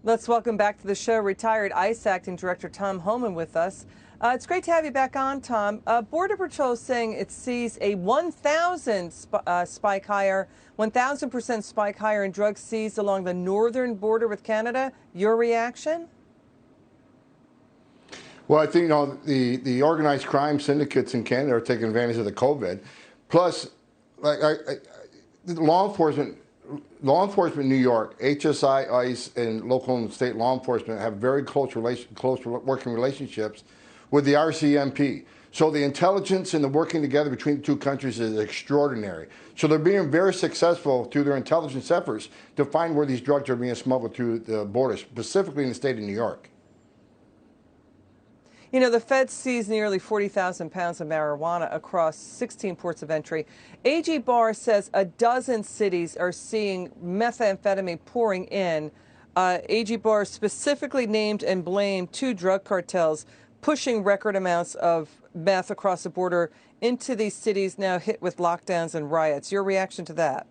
Let's welcome back to the show retired ICE acting director Tom Homan with us. It's great to have you back on, Tom. Border Patrol is saying it sees a 1,000 spike higher, 1,000% spike higher in drugs seized along the northern border with Canada. Your reaction? Well, I think the organized crime syndicates in Canada are taking advantage of the COVID. Plus, law enforcement in New York, HSI, ICE, and local and state law enforcement have very close working relationships with the RCMP. So the intelligence and the working together between the two countries is extraordinary. So they're being very successful through their intelligence efforts to find where these drugs are being smuggled through the border, specifically in the state of New York. You know, the feds seized nearly 40,000 pounds of marijuana across 16 ports of entry. AG Barr says a dozen cities are seeing methamphetamine pouring in. AG Barr specifically named and blamed two drug cartels pushing record amounts of meth across the border into these cities now hit with lockdowns and riots. Your reaction to that?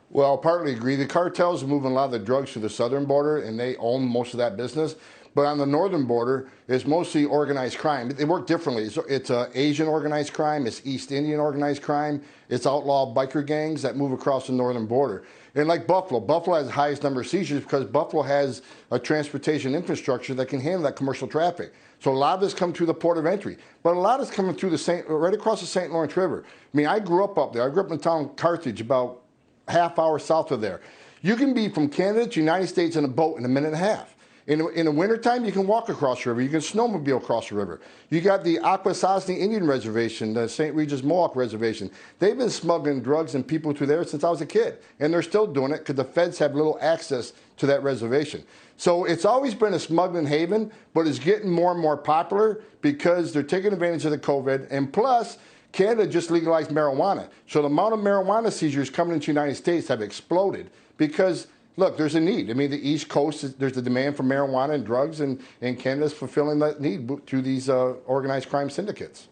Well, partly agree. The cartels are moving a lot of the drugs to the southern border, and they own most of that business. But on the northern border, it's mostly organized crime. They work differently. It's Asian organized crime, it's East Indian organized crime, it's outlaw biker gangs that move across the northern border. And like Buffalo has the highest number of seizures because Buffalo has a transportation infrastructure that can handle that commercial traffic. So a lot of this comes through the port of entry, but a lot is coming through right across the St. Lawrence River. I mean, I grew up there. I grew up in the town Carthage, about half hour south of there. You can be from Canada to the United States in a boat in a minute and a half. In the wintertime, you can walk across the river. You can snowmobile across the river. You got the Akwesasne Indian Reservation, the St. Regis Mohawk Reservation. They've been smuggling drugs and people through there since I was a kid. And they're still doing it because the feds have little access to that reservation. So it's always been a smuggling haven, but it's getting more and more popular because they're taking advantage of the COVID. And plus, Canada just legalized marijuana. So the amount of marijuana seizures coming into the United States have exploded because look, there's a need. I mean, the East Coast, there's a demand for marijuana and drugs, and Canada's fulfilling that need through these organized crime syndicates.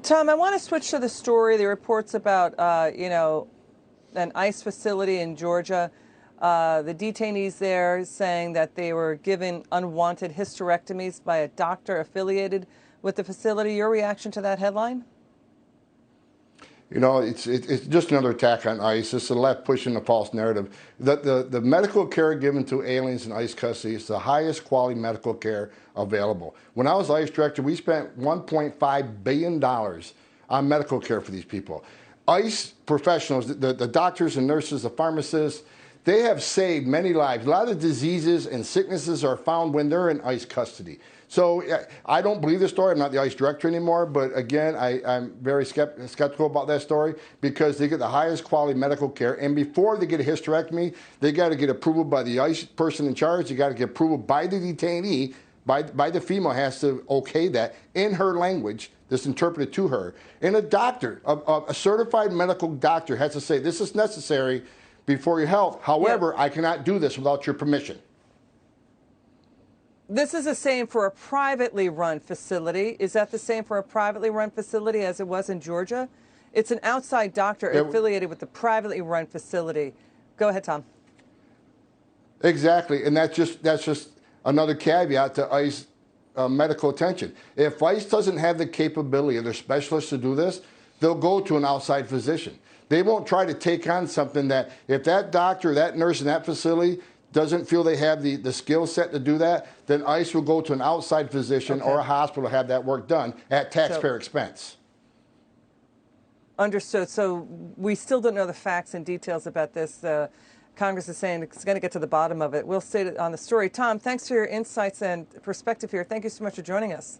Tom, I want to switch to the story, the reports about, an ICE facility in Georgia. The detainees there saying that they were given unwanted hysterectomies by a doctor affiliated with the facility. Your reaction to that headline? You know, it's just another attack on ICE. It's the left pushing a false narrative. The medical care given to aliens in ICE custody is the highest quality medical care available. When I was ICE director, we spent $1.5 billion on medical care for these people. ICE professionals, the doctors and nurses, the pharmacists, they have saved many lives. A lot of diseases and sicknesses are found when they're in ICE custody. So I don't believe the story. I'm not the ICE director anymore, but again, I'm very skeptical about that story because they get the highest quality medical care. And before they get a hysterectomy, they got to get approval by the ICE person in charge. They got to get approval by the detainee, by the female has to okay that in her language, that's interpreted to her. And a doctor, a certified medical doctor has to say, this is necessary before your health. However, I cannot do this without your permission. This is the same for a privately run facility. Is that the same for a privately run facility as it was in Georgia? It's an outside doctor affiliated with the privately run facility. Go ahead, Tom. Exactly, and that's just another caveat to ICE medical attention. If ICE doesn't have the capability of their specialists to do this, they'll go to an outside physician. They won't try to take on something that if that doctor, that nurse in that facility doesn't feel they have the skill set to do that, then ICE will go to an outside physician or a hospital to have that work done at taxpayer expense. Understood. So we still don't know the facts and details about this. Congress is saying it's going to get to the bottom of it. We'll stay on the story. Tom, thanks for your insights and perspective here. Thank you so much for joining us.